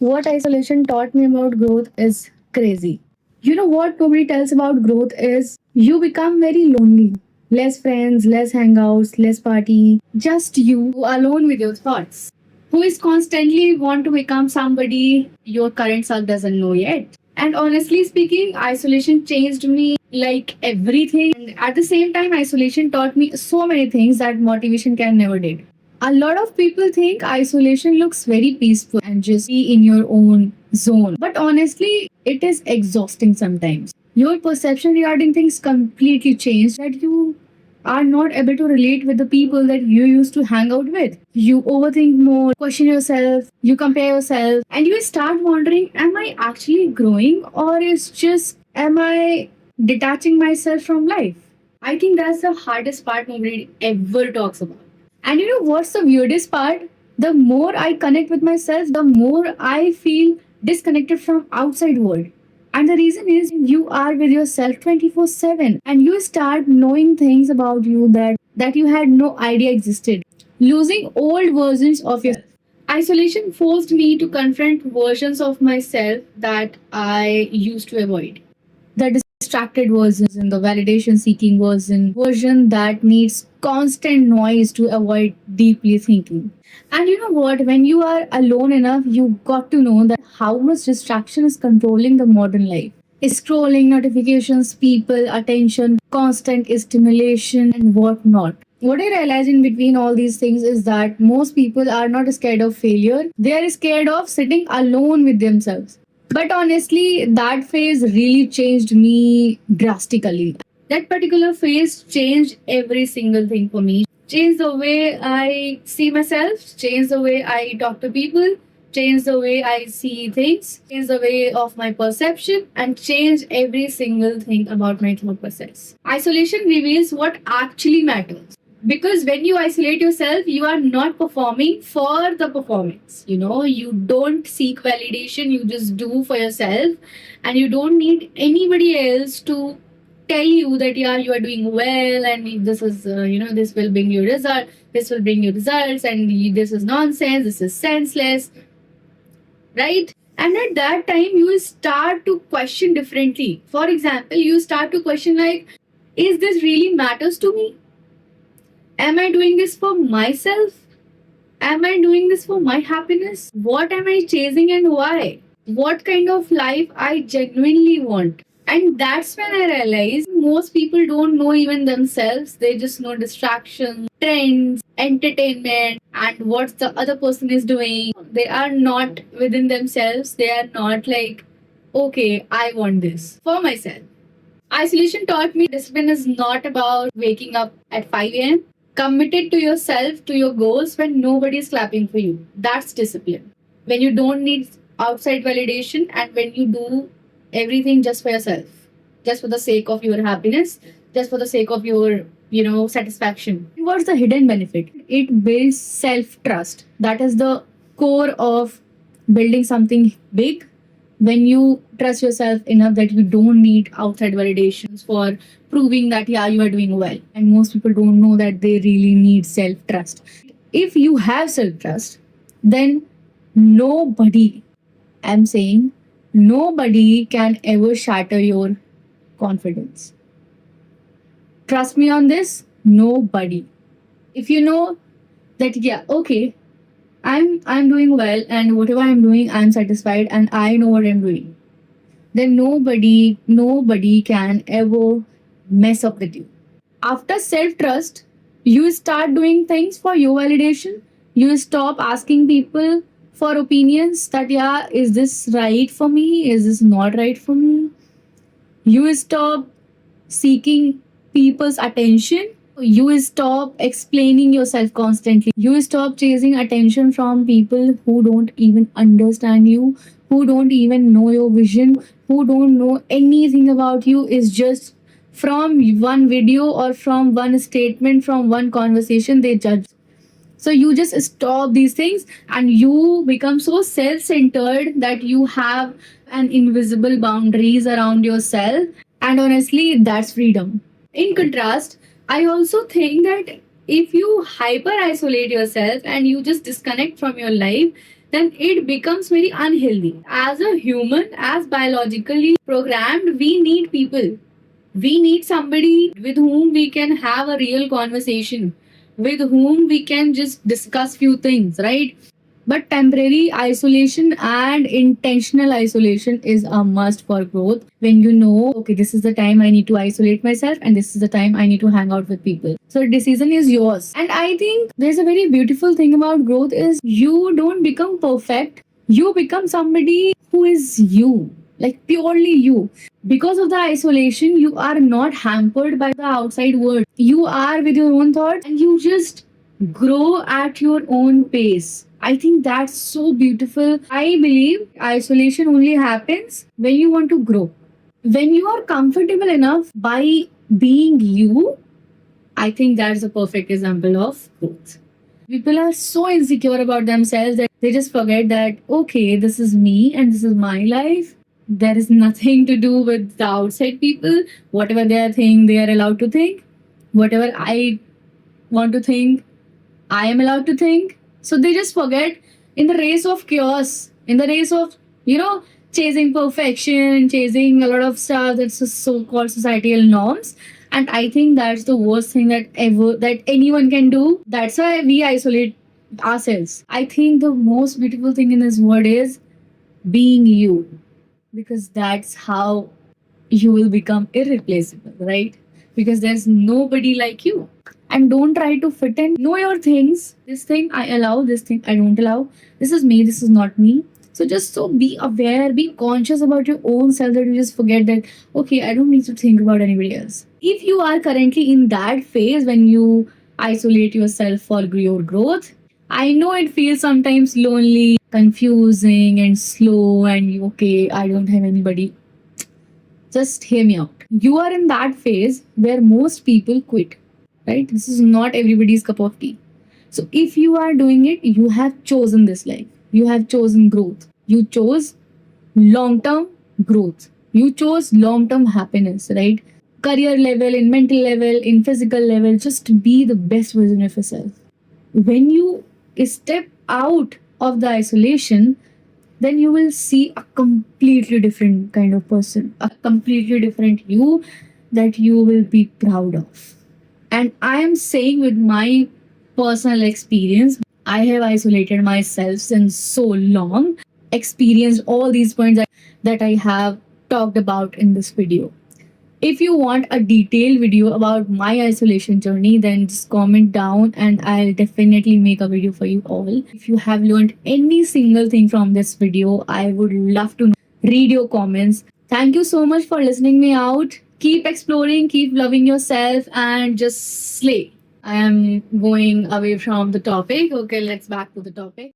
What isolation taught me about growth is crazy. You know what nobody tells about growth is you become very lonely. Less friends, less hangouts, less party, just you alone with your thoughts. Who is constantly want to become somebody your current self doesn't know yet. And honestly speaking, isolation changed me like everything. And at the same time, isolation taught me so many things that motivation can never did. A lot of people think isolation looks very peaceful and just be in your own zone. But honestly, it is exhausting sometimes. Your perception regarding things completely changed that you are not able to relate with the people that you used to hang out with. You overthink more, question yourself, you compare yourself, and you start wondering, am I actually growing or is just am I detaching myself from life? I think that's the hardest part nobody ever talks about. And you know what's the weirdest part? The more I connect with myself, the more I feel disconnected from outside world. And the reason is you are with yourself 24/7 and you start knowing things about you that you had no idea existed. Losing old versions of yourself. Isolation forced me to confront versions of myself that I used to avoid. The distracted version, the validation seeking version that needs constant noise to avoid deeply thinking. And you know what? When you are alone enough, you got to know that how much distraction is controlling the modern life. Scrolling, notifications, people, attention, constant stimulation, and whatnot. What I realize in between all these things is that most people are not scared of failure, they are scared of sitting alone with themselves. But honestly, that phase really changed me drastically. That particular phase changed every single thing for me. Changed the way I see myself, changed the way I talk to people, changed the way I see things, changed the way of my perception, and changed every single thing about my thought process. Isolation reveals what actually matters, because when you isolate yourself you are not performing for the performance. You don't seek validation, you just do for yourself, and you don't need anybody else to tell you that yeah, you are doing well, and this is this will bring you result, this will bring you results, and this is nonsense, this is senseless, right? And at that time you start to question differently. For example, you start to question like, is this really matters to me? Am I doing this for myself? Am I doing this for my happiness? What am I chasing and why? What kind of life I genuinely want? And that's when I realized most people don't know even themselves. They just know distractions, trends, entertainment, and what the other person is doing. They are not within themselves. They are not like, okay, I want this for myself. Isolation taught me discipline is not about waking up at 5 a.m. Committed to yourself, to your goals when nobody is clapping for you. That's discipline. When you don't need outside validation and when you do everything just for yourself, just for the sake of your happiness, just for the sake of your, satisfaction. What's the hidden benefit? It builds self trust. That is the core of building something big. When you trust yourself enough that you don't need outside validations for proving that yeah, you are doing well. And most people don't know that they really need self trust. If you have self trust, then nobody, I'm saying, nobody can ever shatter your confidence. Trust me on this, nobody. If you know that yeah, okay, I'm doing well and whatever I'm doing I'm satisfied and I know what I'm doing, then nobody can ever mess up with you. After self trust, you start doing things for your validation. You stop asking people for opinions that yeah, is this right for me, is this not right for me. You stop seeking people's attention. You stop explaining yourself constantly. You stop chasing attention from people who don't even understand you, who don't even know your vision, who don't know anything about you. Is just from one video or from one statement, from one conversation, they judge. So you just stop these things and you become so self-centered that you have an invisible boundaries around yourself. And honestly, that's freedom. In contrast, I also think that if you hyper isolate yourself and you just disconnect from your life, then it becomes very unhealthy. As a human, as biologically programmed, we need people. We need somebody with whom we can have a real conversation, with whom we can just discuss few things, right? But temporary isolation and intentional isolation is a must for growth. When you know, okay, this is the time I need to isolate myself and this is the time I need to hang out with people. So the decision is yours. And I think there's a very beautiful thing about growth is you don't become perfect. You become somebody who is you, like purely you. Because of the isolation, you are not hampered by the outside world. You are with your own thoughts and you just grow at your own pace. I think that's so beautiful. I believe isolation only happens when you want to grow. When you are comfortable enough by being you, I think that's a perfect example of growth. People are so insecure about themselves that they just forget that, okay, this is me and this is my life. There is nothing to do with the outside people. Whatever they are thinking, they are allowed to think. Whatever I want to think, I am allowed to think. So they just forget in the race of chaos, in the race of, chasing perfection, chasing a lot of stuff that's just so-called societal norms. And I think that's the worst thing that anyone can do. That's why we isolate ourselves. I think the most beautiful thing in this world is being you. Because that's how you will become irreplaceable, right? Because there's nobody like you. And don't try to fit in. Know your things. This thing I allow, this thing I don't allow. This is me, this is not me. So just so be aware, be conscious about your own self that you just forget that, okay, I don't need to think about anybody else. If you are currently in that phase when you isolate yourself for your growth, I know it feels sometimes lonely, confusing, and slow, and okay, I don't have anybody. Just hear me out. You are in that phase where most people quit, right? This is not everybody's cup of tea. So if you are doing it, you have chosen this life. You have chosen growth. You chose long term growth. You chose long term happiness, right? Career level, in mental level, in physical level, just be the best version of yourself. When you step out of the isolation, then you will see a completely different kind of person, a completely different you that you will be proud of. And I am saying with my personal experience, I have isolated myself since so long, experienced all these points that I have talked about in this video. If you want a detailed video about my isolation journey, then just comment down and I'll definitely make a video for you all. If you have learned any single thing from this video, I would love to read your comments. Thank you so much for listening me out. Keep exploring, keep loving yourself, and just slay. I am going away from the topic. Okay, let's back to the topic.